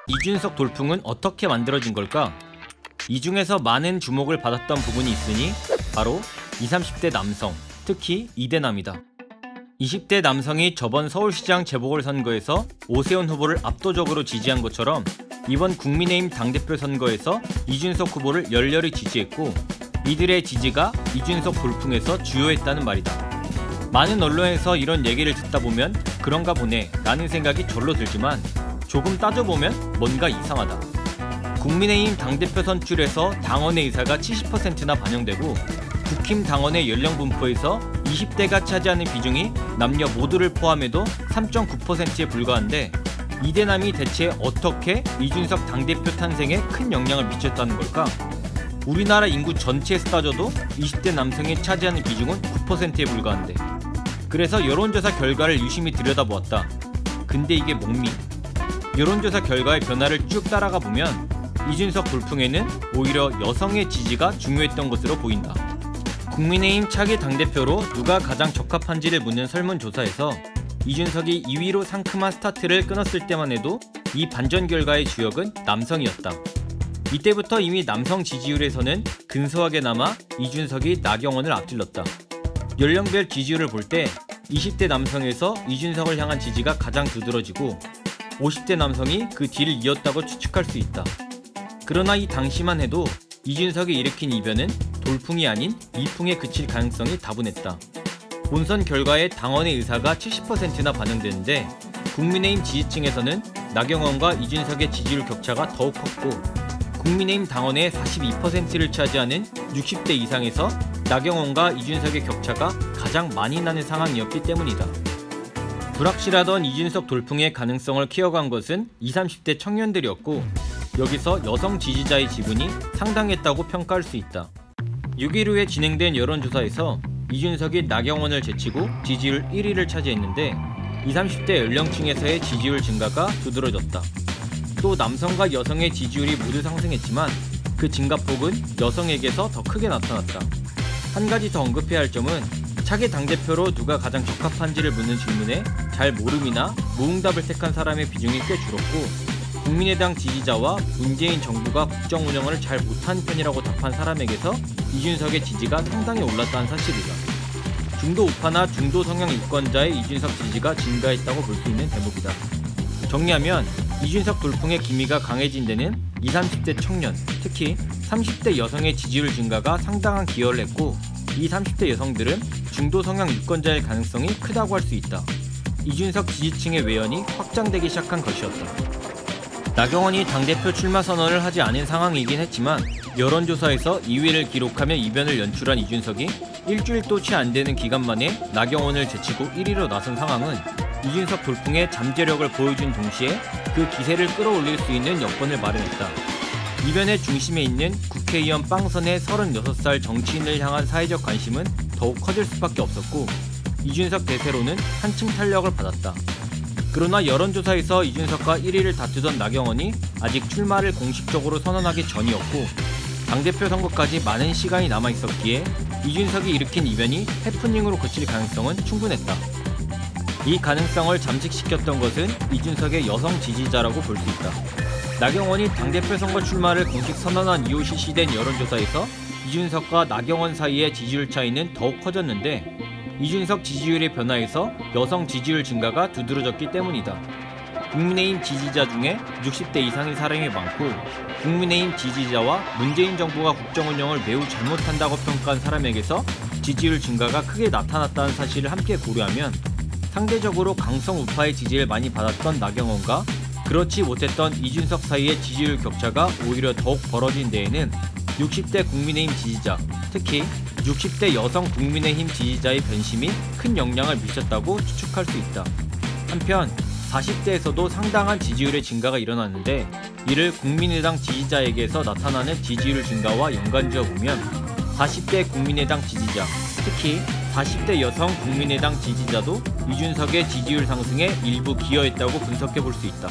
이준석 돌풍은 어떻게 만들어진 걸까? 이 중에서 많은 주목을 받았던 부분이 있으니 바로 20, 30대 남성, 특히 이대남이다. 20대 남성이 저번 서울시장 재보궐선거에서 오세훈 후보를 압도적으로 지지한 것처럼 이번 국민의힘 당대표 선거에서 이준석 후보를 열렬히 지지했고, 이들의 지지가 이준석 돌풍에서 주요했다는 말이다. 많은 언론에서 이런 얘기를 듣다 보면 그런가 보네 라는 생각이 절로 들지만, 조금 따져보면 뭔가 이상하다. 국민의힘 당대표 선출에서 당원의 의사가 70%나 반영되고, 국힘 당원의 연령 분포에서 20대가 차지하는 비중이 남녀 모두를 포함해도 3.9%에 불과한데, 이대남이 대체 어떻게 이준석 당대표 탄생에 큰 영향을 미쳤다는 걸까? 우리나라 인구 전체에서 따져도 20대 남성이 차지하는 비중은 9%에 불과한데, 그래서 여론조사 결과를 유심히 들여다보았다. 근데 이게 뭡니? 여론조사 결과의 변화를 쭉 따라가 보면 이준석 돌풍에는 오히려 여성의 지지가 중요했던 것으로 보인다. 국민의힘 차기 당대표로 누가 가장 적합한지를 묻는 설문조사에서 이준석이 2위로 상큼한 스타트를 끊었을 때만 해도 이 반전 결과의 주역은 남성이었다. 이때부터 이미 남성 지지율에서는 근소하게나마 이준석이 나경원을 앞질렀다. 연령별 지지율을 볼 때 20대 남성에서 이준석을 향한 지지가 가장 두드러지고, 50대 남성이 그 뒤를 이었다고 추측할 수 있다. 그러나 이 당시만 해도 이준석이 일으킨 이변은 돌풍이 아닌 미풍에 그칠 가능성이 다분했다. 본선 결과에 당원의 의사가 70%나 반영되는데, 국민의힘 지지층에서는 나경원과 이준석의 지지율 격차가 더욱 컸고, 국민의힘 당원의 42%를 차지하는 60대 이상에서 나경원과 이준석의 격차가 가장 많이 나는 상황이었기 때문이다. 불확실하던 이준석 돌풍의 가능성을 키워간 것은 20, 30대 청년들이었고, 여기서 여성 지지자의 지분이 상당했다고 평가할 수 있다. 6일 후에 진행된 여론조사에서 이준석이 나경원을 제치고 지지율 1위를 차지했는데, 20, 30대 연령층에서의 지지율 증가가 두드러졌다. 또 남성과 여성의 지지율이 모두 상승했지만 그 증가폭은 여성에게서 더 크게 나타났다. 한 가지 더 언급해야 할 점은 차기 당대표로 누가 가장 적합한지를 묻는 질문에 잘 모름이나 무응답을 택한 사람의 비중이 꽤 줄었고, 국민의당 지지자와 문재인 정부가 국정 운영을 잘 못한 편이라고 답한 사람에게서 이준석의 지지가 상당히 올랐다는 사실이다. 중도 우파나 중도 성향 유권자의 이준석 지지가 증가했다고 볼 수 있는 대목이다. 정리하면 이준석 돌풍의 기미가 강해진 데는 20, 30대 청년, 특히 30대 여성의 지지율 증가가 상당한 기여를 했고, 이 30대 여성들은 중도 성향 유권자일 가능성이 크다고 할 수 있다. 이준석 지지층의 외연이 확장되기 시작한 것이었다. 나경원이 당대표 출마 선언을 하지 않은 상황이긴 했지만, 여론조사에서 2위를 기록하며 이변을 연출한 이준석이 일주일도 채 안 되는 기간 만에 나경원을 제치고 1위로 나선 상황은 이준석 돌풍의 잠재력을 보여준 동시에 그 기세를 끌어올릴 수 있는 여건을 마련했다. 이변의 중심에 있는 국회의원 빵선의 36살 정치인을 향한 사회적 관심은 더욱 커질 수밖에 없었고, 이준석 대세로는 한층 탄력을 받았다. 그러나 여론조사에서 이준석과 1위를 다투던 나경원이 아직 출마를 공식적으로 선언하기 전이었고, 당대표 선거까지 많은 시간이 남아있었기에 이준석이 일으킨 이변이 해프닝으로 그칠 가능성은 충분했다. 이 가능성을 잠식시켰던 것은 이준석의 여성 지지자라고 볼 수 있다. 나경원이 당대표 선거 출마를 공식 선언한 이후 실시된 여론조사에서 이준석과 나경원 사이의 지지율 차이는 더욱 커졌는데, 이준석 지지율의 변화에서 여성 지지율 증가가 두드러졌기 때문이다. 국민의힘 지지자 중에 60대 이상의 사람이 많고, 국민의힘 지지자와 문재인 정부가 국정 운영을 매우 잘못한다고 평가한 사람에게서 지지율 증가가 크게 나타났다는 사실을 함께 고려하면, 상대적으로 강성 우파의 지지를 많이 받았던 나경원과 그렇지 못했던 이준석 사이의 지지율 격차가 오히려 더욱 벌어진 데에는 60대 국민의힘 지지자, 특히 60대 여성 국민의힘 지지자의 변심이 큰 영향을 미쳤다고 추측할 수 있다. 한편 40대에서도 상당한 지지율의 증가가 일어났는데, 이를 국민의당 지지자에게서 나타나는 지지율 증가와 연관지어 보면 40대 국민의당 지지자, 특히 40대 여성 국민의당 지지자도 이준석의 지지율 상승에 일부 기여했다고 분석해 볼 수 있다.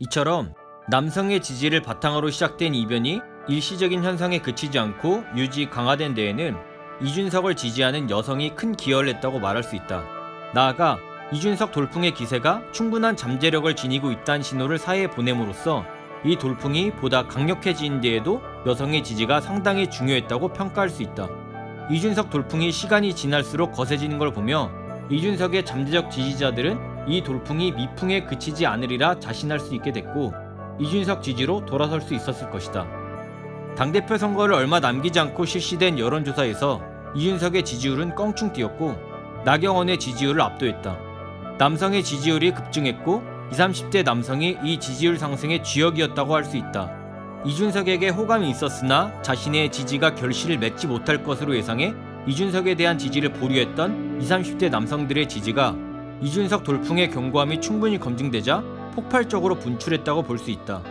이처럼 남성의 지지를 바탕으로 시작된 이변이 일시적인 현상에 그치지 않고 유지 강화된 데에는 이준석을 지지하는 여성이 큰 기여를 했다고 말할 수 있다. 나아가 이준석 돌풍의 기세가 충분한 잠재력을 지니고 있다는 신호를 사회에 보냄으로써 이 돌풍이 보다 강력해진 데에도 여성의 지지가 상당히 중요했다고 평가할 수 있다. 이준석 돌풍이 시간이 지날수록 거세지는 걸 보며 이준석의 잠재적 지지자들은 이 돌풍이 미풍에 그치지 않으리라 자신할 수 있게 됐고 이준석 지지로 돌아설 수 있었을 것이다. 당대표 선거를 얼마 남기지 않고 실시된 여론조사에서 이준석의 지지율은 껑충 뛰었고 나경원의 지지율을 압도했다. 남성의 지지율이 급증했고 20, 30대 남성이 이 지지율 상승의 주역이었다고 할 수 있다. 이준석에게 호감이 있었으나 자신의 지지가 결실을 맺지 못할 것으로 예상해 이준석에 대한 지지를 보류했던 20, 30대 남성들의 지지가 이준석 돌풍의 견고함이 충분히 검증되자 폭발적으로 분출했다고 볼 수 있다.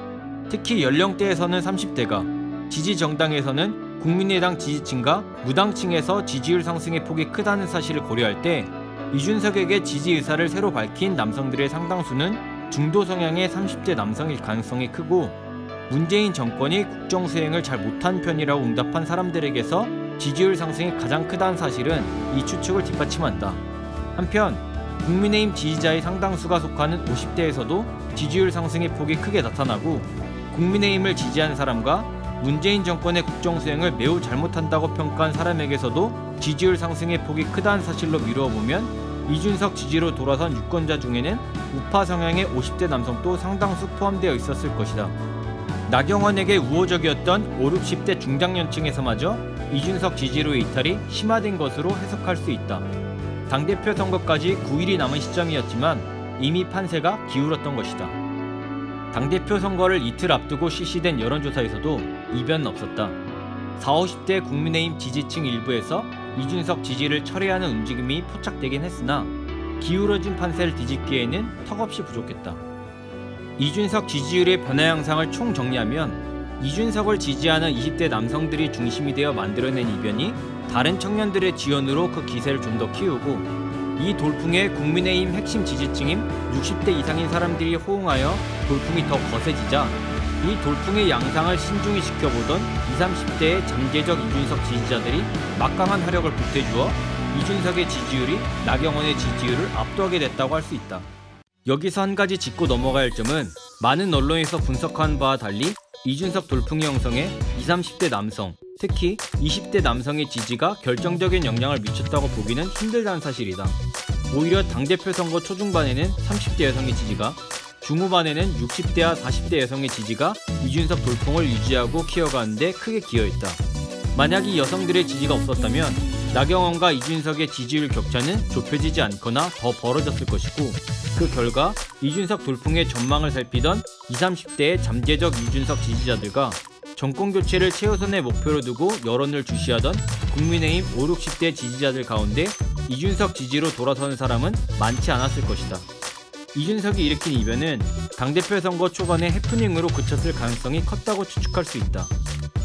특히 연령대에서는 30대가, 지지 정당에서는 국민의당 지지층과 무당층에서 지지율 상승의 폭이 크다는 사실을 고려할 때 이준석에게 지지 의사를 새로 밝힌 남성들의 상당수는 중도 성향의 30대 남성일 가능성이 크고 문재인 정권이 국정 수행을 잘 못한 편이라고 응답한 사람들에게서 지지율 상승이 가장 크다는 사실은 이 추측을 뒷받침한다. 한편 국민의힘 지지자의 상당수가 속하는 50대에서도 지지율 상승의 폭이 크게 나타나고 국민의힘을 지지한 사람과 문재인 정권의 국정 수행을 매우 잘못한다고 평가한 사람에게서도 지지율 상승의 폭이 크다는 사실로 미루어 보면 이준석 지지로 돌아선 유권자 중에는 우파 성향의 50대 남성도 상당수 포함되어 있었을 것이다. 나경원에게 우호적이었던 5, 60대 중장년층에서마저 이준석 지지로의 이탈이 심화된 것으로 해석할 수 있다. 당대표 선거까지 9일이 남은 시점이었지만 이미 판세가 기울었던 것이다. 당대표 선거를 이틀 앞두고 실시된 여론조사에서도 이변은 없었다. 40, 50대 국민의힘 지지층 일부에서 이준석 지지를 철회하는 움직임이 포착되긴 했으나 기울어진 판세를 뒤집기에는 턱없이 부족했다. 이준석 지지율의 변화 양상을 총정리하면 이준석을 지지하는 20대 남성들이 중심이 되어 만들어낸 이변이 다른 청년들의 지원으로 그 기세를 좀 더 키우고 이 돌풍에 국민의힘 핵심 지지층인 60대 이상인 사람들이 호응하여 돌풍이 더 거세지자 이 돌풍의 양상을 신중히 지켜보던 20, 30대의 잠재적 이준석 지지자들이 막강한 화력을 보태주어 이준석의 지지율이 나경원의 지지율을 압도하게 됐다고 할 수 있다. 여기서 한 가지 짚고 넘어가야 할 점은 많은 언론에서 분석한 바와 달리 이준석 돌풍이 형성해 20, 30대 남성, 특히 20대 남성의 지지가 결정적인 영향을 미쳤다고 보기는 힘들다는 사실이다. 오히려 당대표 선거 초중반에는 30대 여성의 지지가, 중후반에는 60대와 40대 여성의 지지가 이준석 돌풍을 유지하고 키워가는 데 크게 기여했다. 만약 이 여성들의 지지가 없었다면 나경원과 이준석의 지지율 격차는 좁혀지지 않거나 더 벌어졌을 것이고 그 결과 이준석 돌풍의 전망을 살피던 20, 30대의 잠재적 이준석 지지자들과 정권교체를 최우선의 목표로 두고 여론을 주시하던 국민의힘 5, 60대 지지자들 가운데 이준석 지지로 돌아서는 사람은 많지 않았을 것이다. 이준석이 일으킨 이변은 당대표 선거 초반의 해프닝으로 그쳤을 가능성이 컸다고 추측할 수 있다.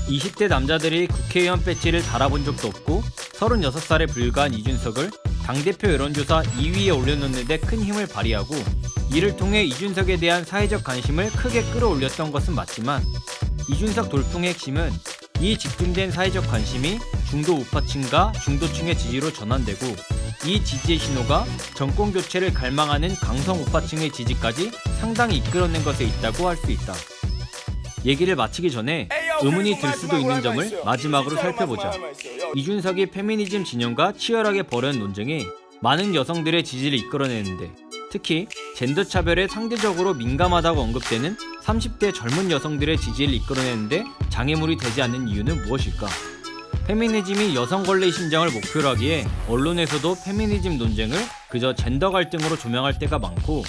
20대 남자들이 국회의원 배지를 달아본 적도 없고 36살에 불과한 이준석을 당대표 여론조사 2위에 올려놓는 데 큰 힘을 발휘하고 이를 통해 이준석에 대한 사회적 관심을 크게 끌어올렸던 것은 맞지만 이준석 돌풍의 핵심은 이 집중된 사회적 관심이 중도 우파층과 중도층의 지지로 전환되고 이 지지의 신호가 정권교체를 갈망하는 강성 우파층의 지지까지 상당히 이끌어낸 것에 있다고 할 수 있다. 얘기를 마치기 전에 의문이 들 수도 있는 점을 마지막으로 살펴보자. 이준석이 페미니즘 진영과 치열하게 벌여온 논쟁이 많은 여성들의 지지를 이끌어내는데 특히 젠더 차별에 상대적으로 민감하다고 언급되는 30대 젊은 여성들의 지지를 이끌어내는데 장애물이 되지 않는 이유는 무엇일까? 페미니즘이 여성 권리 신장을 목표로 하기에 언론에서도 페미니즘 논쟁을 그저 젠더 갈등으로 조명할 때가 많고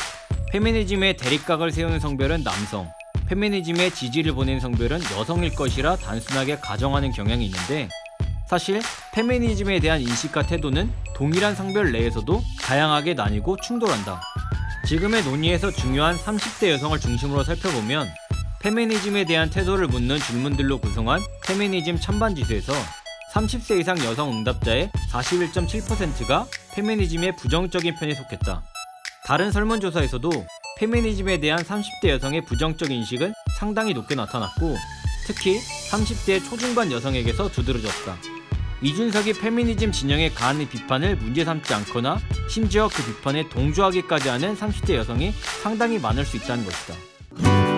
페미니즘의 대립각을 세우는 성별은 남성, 페미니즘의 지지를 보낸 성별은 여성일 것이라 단순하게 가정하는 경향이 있는데 사실 페미니즘에 대한 인식과 태도는 동일한 성별 내에서도 다양하게 나뉘고 충돌한다. 지금의 논의에서 중요한 30대 여성을 중심으로 살펴보면 페미니즘에 대한 태도를 묻는 질문들로 구성한 페미니즘 찬반지수에서 30세 이상 여성 응답자의 41.7%가 페미니즘에 부정적인 편에 속했다. 다른 설문조사에서도 페미니즘에 대한 30대 여성의 부정적 인식은 상당히 높게 나타났고 특히 30대 초중반 여성에게서 두드러졌다. 이준석이 페미니즘 진영의 가한 비판을 문제 삼지 않거나 심지어 그 비판에 동조하기까지 하는 30대 여성이 상당히 많을 수 있다는 것이다.